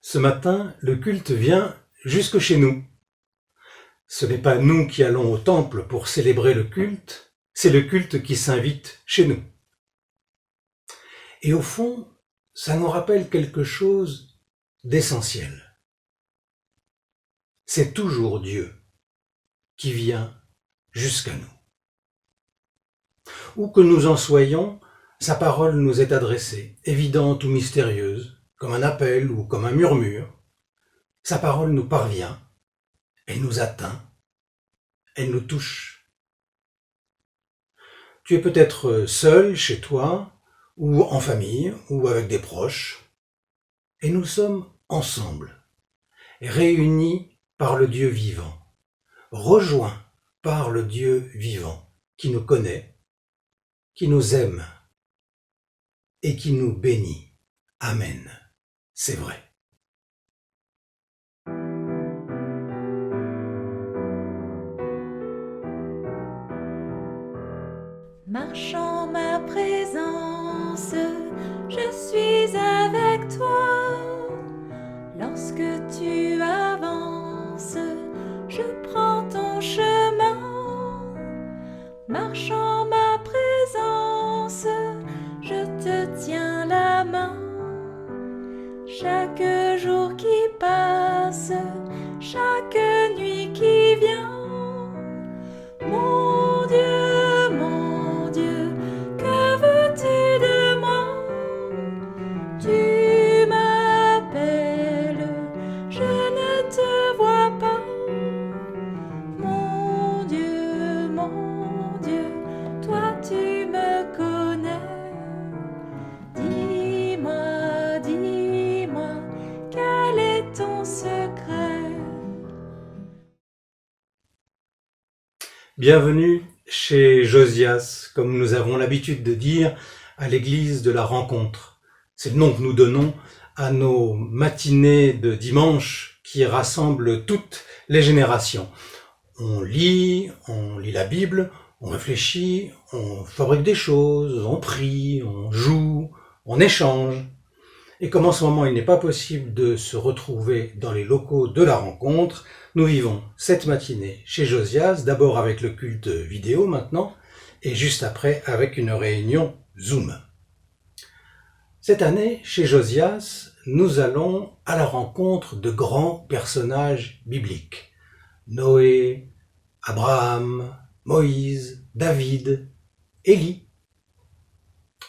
Ce matin, le culte vient jusque chez nous. Ce n'est pas nous qui allons au temple pour célébrer le culte, c'est le culte qui s'invite chez nous. Et au fond, ça nous rappelle quelque chose d'essentiel. C'est toujours Dieu qui vient jusqu'à nous. Où que nous en soyons, sa parole nous est adressée, évidente ou mystérieuse, comme un appel ou comme un murmure. Sa parole nous parvient, elle nous atteint, elle nous touche. Tu es peut-être seul chez toi, ou en famille, ou avec des proches, et nous sommes ensemble, réunis par le Dieu vivant, rejoints par le Dieu vivant, qui nous connaît, qui nous aime et qui nous bénit. Amen. C'est vrai. Marche en ma présence, je suis avec toi. Lorsque tu avances, je prends ton chemin. Marche en ma présence, je te tiens la main. Chaque jour qui passe, chaque nuit qui vient, mon Dieu, que veux-tu de moi? Tu m'appelles, je ne te vois pas. Mon Dieu, toi tu me connais. Dis-moi, quel est ton secret? Bienvenue chez Josias, comme nous avons l'habitude de dire à l'église de la rencontre. C'est le nom que nous donnons à nos matinées de dimanche qui rassemblent toutes les générations. On lit la Bible, on réfléchit, on fabrique des choses, on prie, on joue, on échange. Et comme en ce moment il n'est pas possible de se retrouver dans les locaux de la rencontre, nous vivons cette matinée chez Josias, d'abord avec le culte vidéo maintenant, et juste après avec une réunion Zoom. Cette année, chez Josias, nous allons à la rencontre de grands personnages bibliques. Noé, Abraham, Moïse, David, Élie.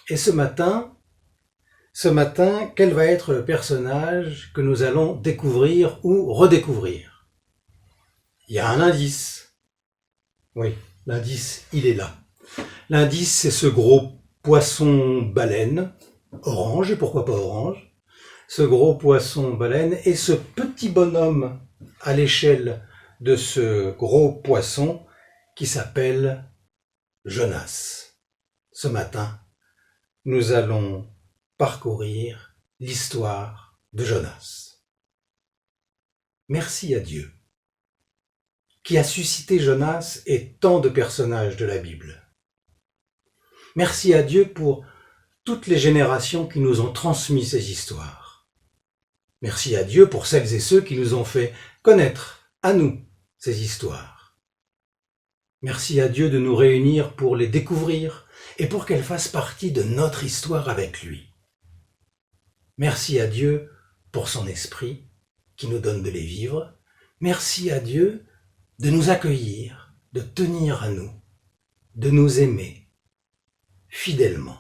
Et ce matin, quel va être le personnage que nous allons découvrir ou redécouvrir? Il y a un indice. Oui, l'indice, il est là. L'indice, c'est ce gros poisson-baleine, orange, et pourquoi pas orange, ce gros poisson-baleine et ce petit bonhomme à l'échelle de ce gros poisson qui s'appelle Jonas. Ce matin, nous allons parcourir l'histoire de Jonas. Merci à Dieu qui a suscité Jonas et tant de personnages de la Bible. Merci à Dieu pour toutes les générations qui nous ont transmis ces histoires. Merci à Dieu pour celles et ceux qui nous ont fait connaître, à nous, ces histoires. Merci à Dieu de nous réunir pour les découvrir et pour qu'elles fassent partie de notre histoire avec lui. Merci à Dieu pour son esprit qui nous donne de les vivre. Merci à Dieu de nous accueillir, de tenir à nous, de nous aimer fidèlement.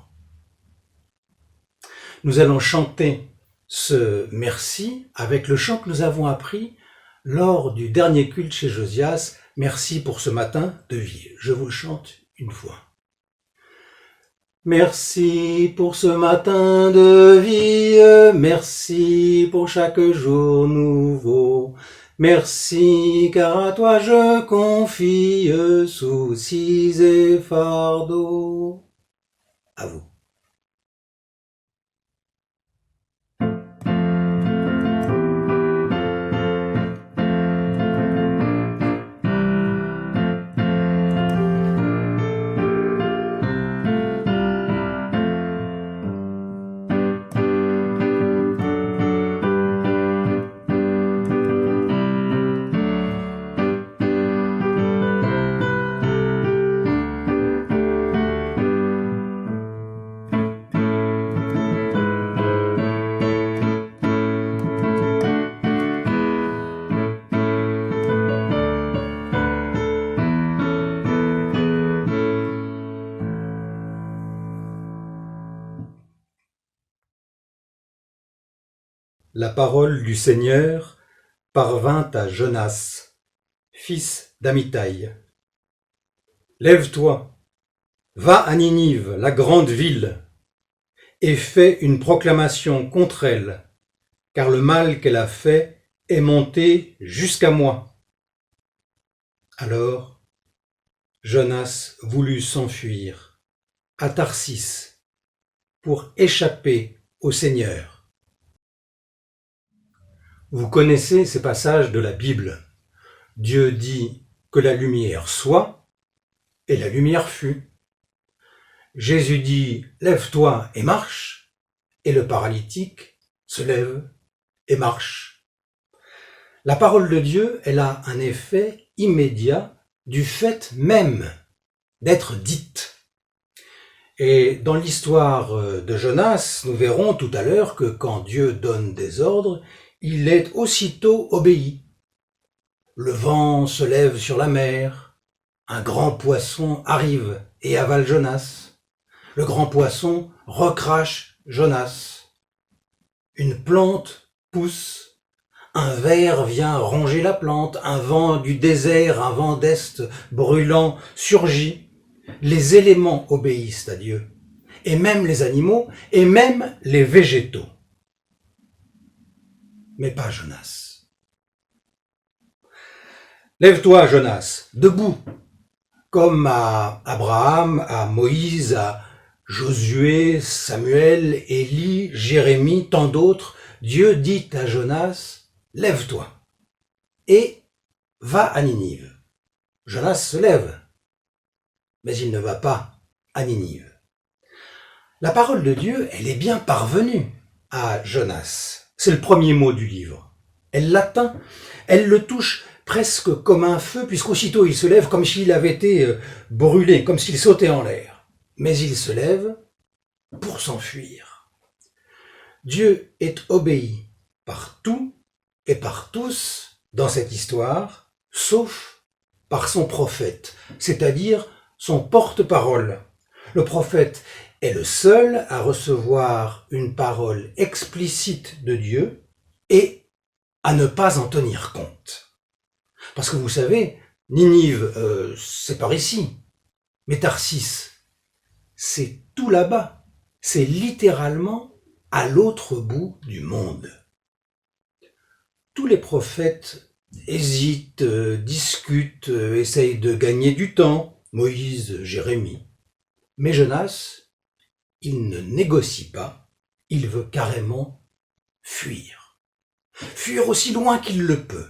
Nous allons chanter ce merci avec le chant que nous avons appris lors du dernier culte chez Josias. Merci pour ce matin de vie. Je vous le chante une fois. Merci pour ce matin de vie, merci pour chaque jour nouveau. Merci car à toi je confie soucis et fardeaux. À vous. La parole du Seigneur parvint à Jonas, fils d'Amittai. Lève-toi, va à Ninive, la grande ville, et fais une proclamation contre elle, car le mal qu'elle a fait est monté jusqu'à moi. Alors Jonas voulut s'enfuir à Tarsis pour échapper au Seigneur. Vous connaissez ces passages de la Bible. Dieu dit que la lumière soit, et la lumière fut. Jésus dit « Lève-toi et marche », et le paralytique se lève et marche. La parole de Dieu, elle a un effet immédiat du fait même d'être dite. Et dans l'histoire de Jonas, nous verrons tout à l'heure que quand Dieu donne des ordres, il est aussitôt obéi. Le vent se lève sur la mer, un grand poisson arrive et avale Jonas. Le grand poisson recrache Jonas. Une plante pousse. Un ver vient ronger la plante, un vent du désert, un vent d'est brûlant surgit. Les éléments obéissent à Dieu, et même les animaux, et même les végétaux. Mais pas Jonas. Lève-toi, Jonas, debout, comme à Abraham, à Moïse, à Josué, Samuel, Élie, Jérémie, tant d'autres. Dieu dit à Jonas, lève-toi et va à Ninive. Jonas se lève, mais il ne va pas à Ninive. La parole de Dieu, elle est bien parvenue à Jonas. C'est le premier mot du livre. Elle l'atteint, elle le touche presque comme un feu, puisqu'aussitôt il se lève comme s'il avait été brûlé, comme s'il sautait en l'air. Mais il se lève pour s'enfuir. Dieu est obéi par tout et par tous dans cette histoire, sauf par son prophète, c'est-à-dire son porte-parole. Le prophète est le seul à recevoir une parole explicite de Dieu et à ne pas en tenir compte. Parce que vous savez, Ninive, c'est par ici, mais Tarsis, c'est tout là-bas, c'est littéralement à l'autre bout du monde. Tous les prophètes hésitent, discutent, essayent de gagner du temps. Moïse, Jérémie. Mais Jonas, il ne négocie pas, il veut carrément fuir. Fuir aussi loin qu'il le peut.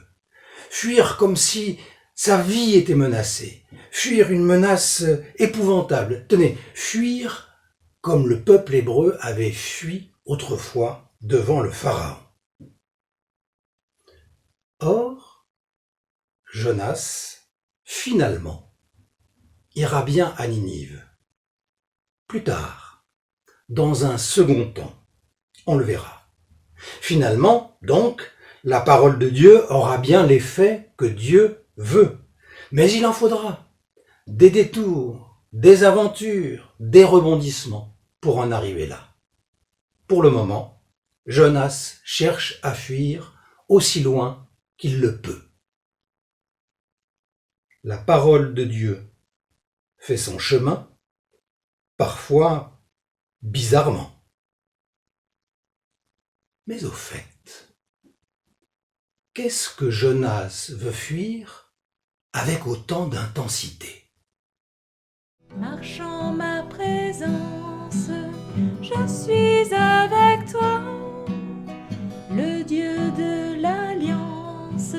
Fuir comme si sa vie était menacée. Fuir une menace épouvantable. Tenez, fuir comme le peuple hébreu avait fui autrefois devant le Pharaon. Or, Jonas, finalement, ira bien à Ninive. Plus tard, dans un second temps, on le verra. Finalement, donc, la parole de Dieu aura bien l'effet que Dieu veut. Mais il en faudra des détours, des aventures, des rebondissements pour en arriver là. Pour le moment, Jonas cherche à fuir aussi loin qu'il le peut. La parole de Dieu fait son chemin, parfois bizarrement. Mais au fait, qu'est-ce que Jonas veut fuir avec autant d'intensité? Marche en ma présence, je suis avec toi, le Dieu de l'Alliance,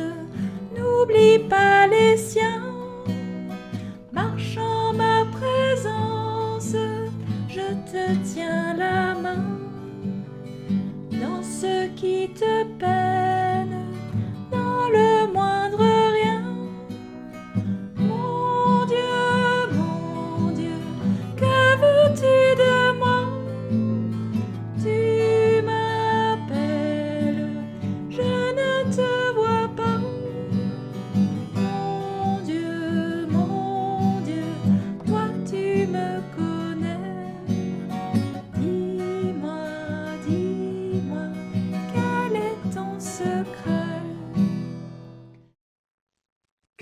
n'oublie pas les siens. Marche en ma présence, je te tiens la main, dans ce qui te peine, dans le moindre rien. Mon Dieu, que veux-tu de moi? Tu m'appelles, je ne te vois pas. Mon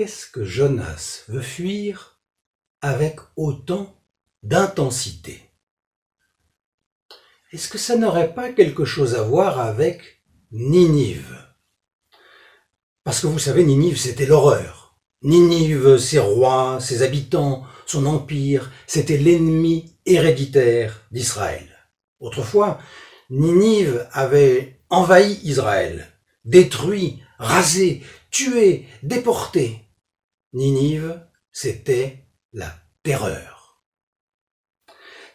qu'est-ce que Jonas veut fuir avec autant d'intensité? Est-ce que ça n'aurait pas quelque chose à voir avec Ninive? Parce que vous savez, Ninive, c'était l'horreur. Ninive, ses rois, ses habitants, son empire, c'était l'ennemi héréditaire d'Israël. Autrefois, Ninive avait envahi Israël, détruit, rasé, tué, déporté. Ninive, c'était la terreur.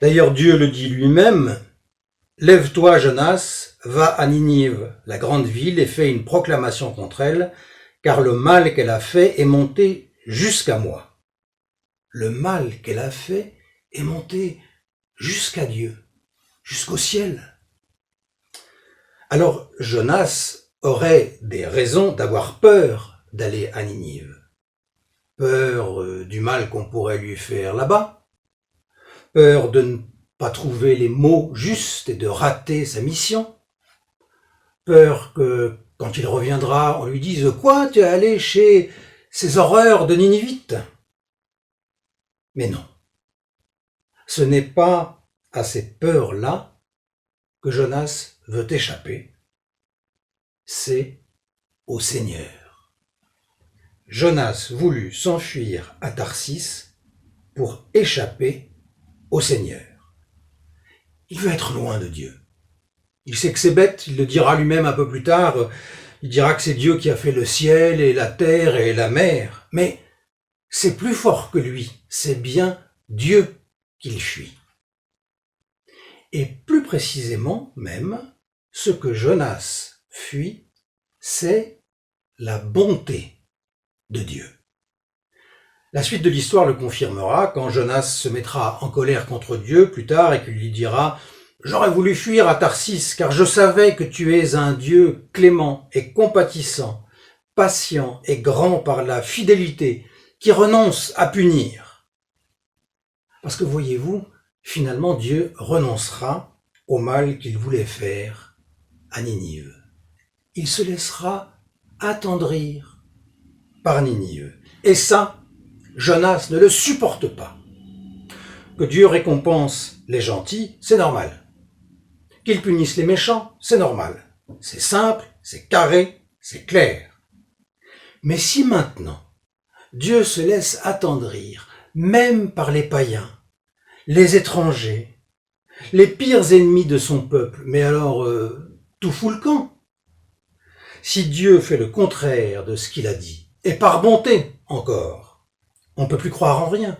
D'ailleurs, Dieu le dit lui-même, « Lève-toi, Jonas, va à Ninive, la grande ville, et fais une proclamation contre elle, car le mal qu'elle a fait est monté jusqu'à moi. » Le mal qu'elle a fait est monté jusqu'à Dieu, jusqu'au ciel. Alors Jonas aurait des raisons d'avoir peur d'aller à Ninive. Peur du mal qu'on pourrait lui faire là-bas, peur de ne pas trouver les mots justes et de rater sa mission, peur que quand il reviendra, on lui dise « Quoi, tu es allé chez ces horreurs de Ninivites ?» Mais non, ce n'est pas à ces peurs-là que Jonas veut échapper, c'est au Seigneur. Jonas voulut s'enfuir à Tarsis pour échapper au Seigneur. Il veut être loin de Dieu. Il sait que c'est bête, il le dira lui-même un peu plus tard, il dira que c'est Dieu qui a fait le ciel et la terre et la mer, mais c'est plus fort que lui, c'est bien Dieu qu'il fuit. Et plus précisément même, ce que Jonas fuit, c'est la bonté de Dieu. La suite de l'histoire le confirmera quand Jonas se mettra en colère contre Dieu plus tard et qu'il lui dira « J'aurais voulu fuir à Tarsis car je savais que tu es un Dieu clément et compatissant, patient et grand par la fidélité, qui renonce à punir. » Parce que voyez-vous, finalement Dieu renoncera au mal qu'il voulait faire à Ninive. Il se laissera attendrir par Ninive. Et ça, Jonas ne le supporte pas. Que Dieu récompense les gentils, c'est normal. Qu'il punisse les méchants, c'est normal. C'est simple, c'est carré, c'est clair. Mais si maintenant, Dieu se laisse attendrir, même par les païens, les étrangers, les pires ennemis de son peuple, mais alors tout fout le camp. Si Dieu fait le contraire de ce qu'il a dit, et par bonté encore, on ne peut plus croire en rien.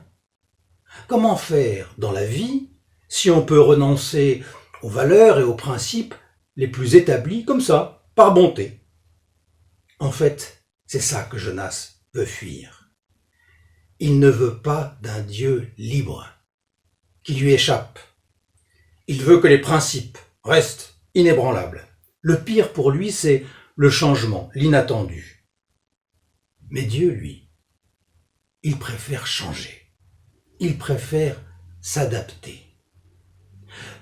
Comment faire dans la vie si on peut renoncer aux valeurs et aux principes les plus établis comme ça, par bonté? En fait, c'est ça que Jonas veut fuir. Il ne veut pas d'un Dieu libre, qui lui échappe. Il veut que les principes restent inébranlables. Le pire pour lui, c'est le changement, l'inattendu. Mais Dieu, lui, il préfère changer. Il préfère s'adapter.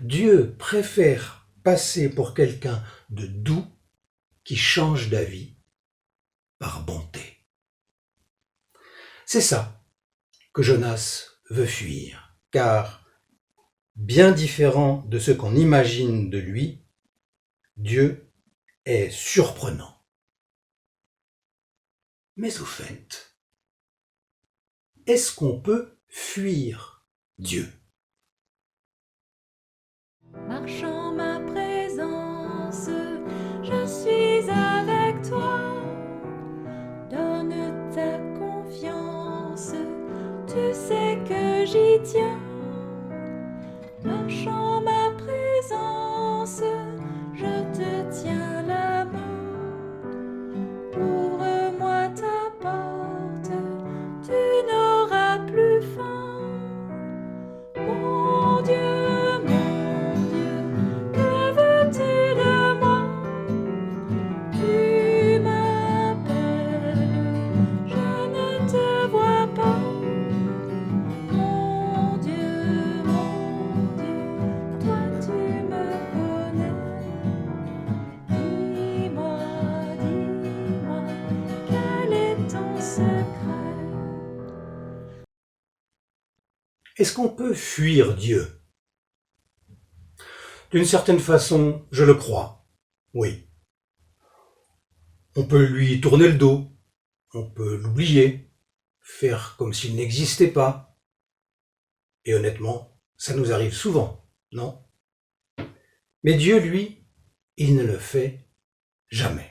Dieu préfère passer pour quelqu'un de doux qui change d'avis par bonté. C'est ça que Jonas veut fuir, car bien différent de ce qu'on imagine de lui, Dieu est surprenant. Mais au fait, est-ce qu'on peut fuir Dieu? Marchant ma présence, je suis avec toi. Donne ta confiance, tu sais que j'y tiens. Marchant ma présence, je te tiens la main. Ouvre-moi ta porte, tu n'auras plus faim. Mon Dieu, que veux-tu de moi? Tu m'appelles, je ne te vois pas. Mon Dieu, Est-ce qu'on peut fuir Dieu? D'une certaine façon, je le crois, oui. On peut lui tourner le dos, on peut l'oublier, faire comme s'il n'existait pas. Et honnêtement, ça nous arrive souvent, non? Mais Dieu, lui, il ne le fait jamais.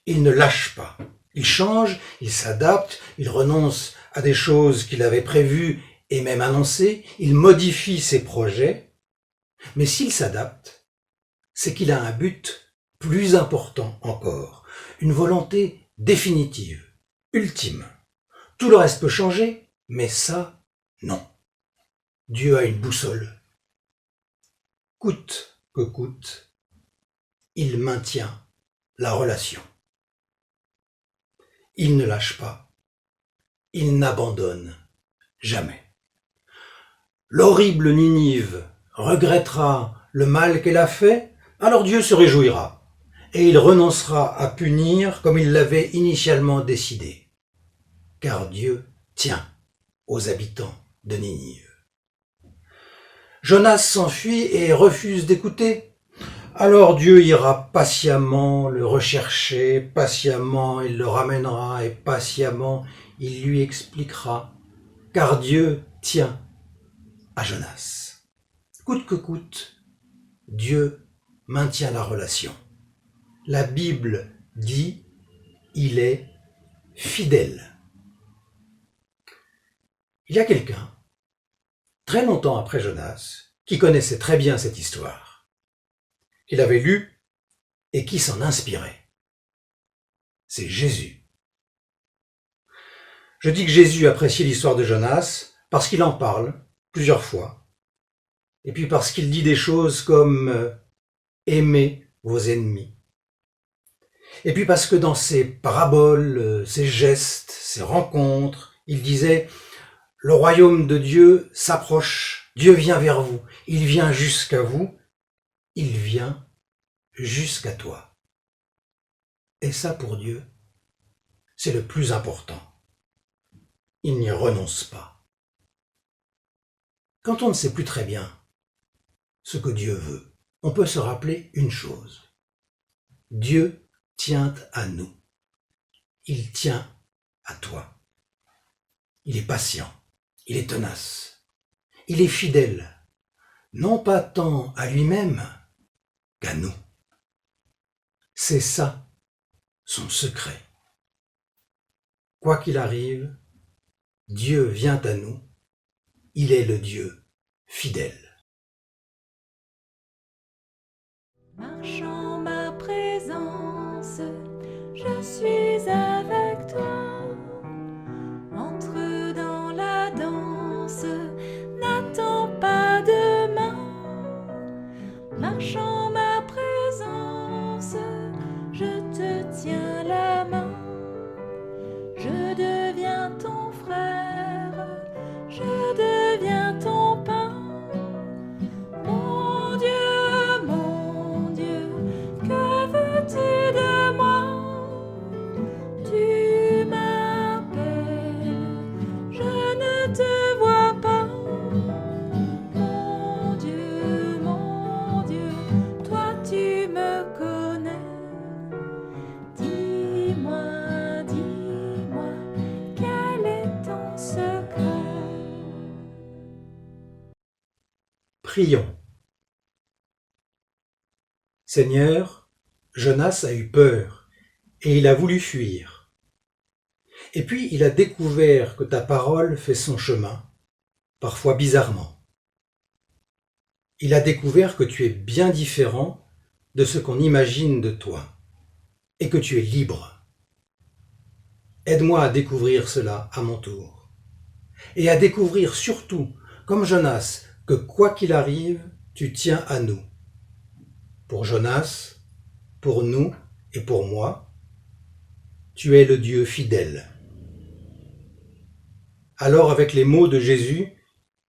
Il ne lâche pas. Il change, il s'adapte, il renonce à des choses qu'il avait prévues et même annoncées, il modifie ses projets, mais s'il s'adapte, c'est qu'il a un but plus important encore, une volonté définitive, ultime. Tout le reste peut changer, mais ça, non. Dieu a une boussole. Coûte que coûte, il maintient la relation. Il ne lâche pas, il n'abandonne jamais. L'horrible Ninive regrettera le mal qu'elle a fait, alors Dieu se réjouira, et il renoncera à punir comme il l'avait initialement décidé. Car Dieu tient aux habitants de Ninive. Jonas s'enfuit et refuse d'écouter. Alors Dieu ira patiemment le rechercher, patiemment il le ramènera et patiemment il lui expliquera, car Dieu tient à Jonas. Coûte que coûte, Dieu maintient la relation. La Bible dit, il est fidèle. Il y a quelqu'un, très longtemps après Jonas, qui connaissait très bien cette histoire, qu'il avait lu et qui s'en inspirait. C'est Jésus. Je dis que Jésus apprécie l'histoire de Jonas parce qu'il en parle plusieurs fois, et puis parce qu'il dit des choses comme aimez vos ennemis. Et puis parce que dans ses paraboles, ses gestes, ses rencontres, il disait le royaume de Dieu s'approche, Dieu vient vers vous, il vient jusqu'à vous, il vient jusqu'à toi. Et ça pour Dieu, c'est le plus important. Il n'y renonce pas. Quand on ne sait plus très bien ce que Dieu veut, on peut se rappeler une chose. Dieu tient à nous. Il tient à toi. Il est patient. Il est tenace. Il est fidèle. Non pas tant à lui-même qu'à nous. C'est ça, son secret. Quoi qu'il arrive, Dieu vient à nous. Il est le Dieu fidèle. Marche en ma présence, je suis avec toi. Entre dans la danse, n'attends pas demain. Marche en ma présence, je te tiens la main. Je deviens ton frère, je deviens ton pain. Mon Dieu, que veux-tu de moi? Tu m'appelles, je ne te vois pas. Mon Dieu, toi tu me connais. Dis-moi, quel est ton secret? Prions. Seigneur, Jonas a eu peur et il a voulu fuir. Et puis il a découvert que ta parole fait son chemin, parfois bizarrement. Il a découvert que tu es bien différent de ce qu'on imagine de toi et que tu es libre. Aide-moi à découvrir cela à mon tour et à découvrir surtout, comme Jonas, que quoi qu'il arrive, tu tiens à nous. Pour Jonas, pour nous et pour moi, tu es le Dieu fidèle. Alors avec les mots de Jésus,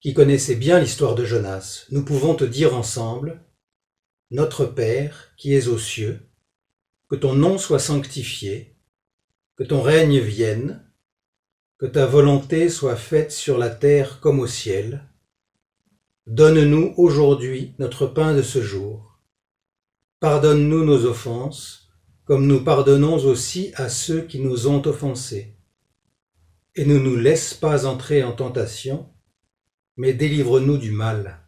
qui connaissait bien l'histoire de Jonas, nous pouvons te dire ensemble, Notre Père qui es aux cieux, que ton nom soit sanctifié, que ton règne vienne, que ta volonté soit faite sur la terre comme au ciel. Donne-nous aujourd'hui notre pain de ce jour. Pardonne-nous nos offenses, comme nous pardonnons aussi à ceux qui nous ont offensés. Et ne nous laisse pas entrer en tentation, mais délivre-nous du mal.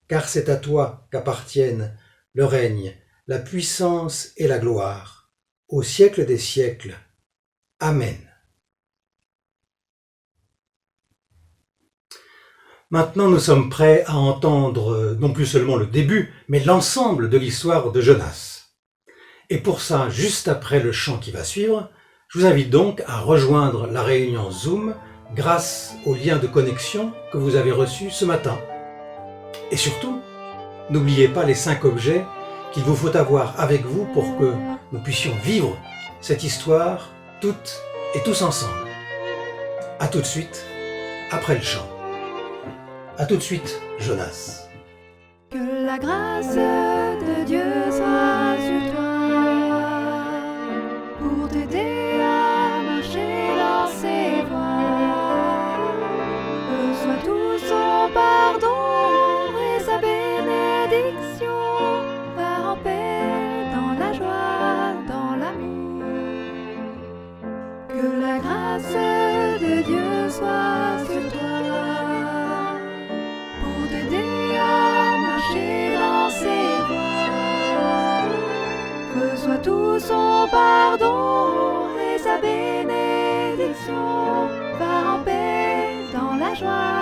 Car c'est à toi qu'appartiennent le règne, la puissance et la gloire, au siècle des siècles. Amen. Maintenant, nous sommes prêts à entendre non plus seulement le début, mais l'ensemble de l'histoire de Jonas. Et pour ça, juste après le chant qui va suivre, je vous invite donc à rejoindre la réunion Zoom grâce au lien de connexion que vous avez reçu ce matin. Et surtout, n'oubliez pas les 5 objets qu'il vous faut avoir avec vous pour que nous puissions vivre cette histoire toutes et tous ensemble. À tout de suite, après le chant. À tout de suite, Jonas. Que la grâce de Dieu soit sur toi pour t'aider à marcher dans ses voies. Reçois tout son pardon et sa bénédiction. Va en paix dans la joie, dans l'amour. Que la grâce de Dieu soit sur toi. Reçois tout son pardon et sa bénédiction. Va en paix dans la joie.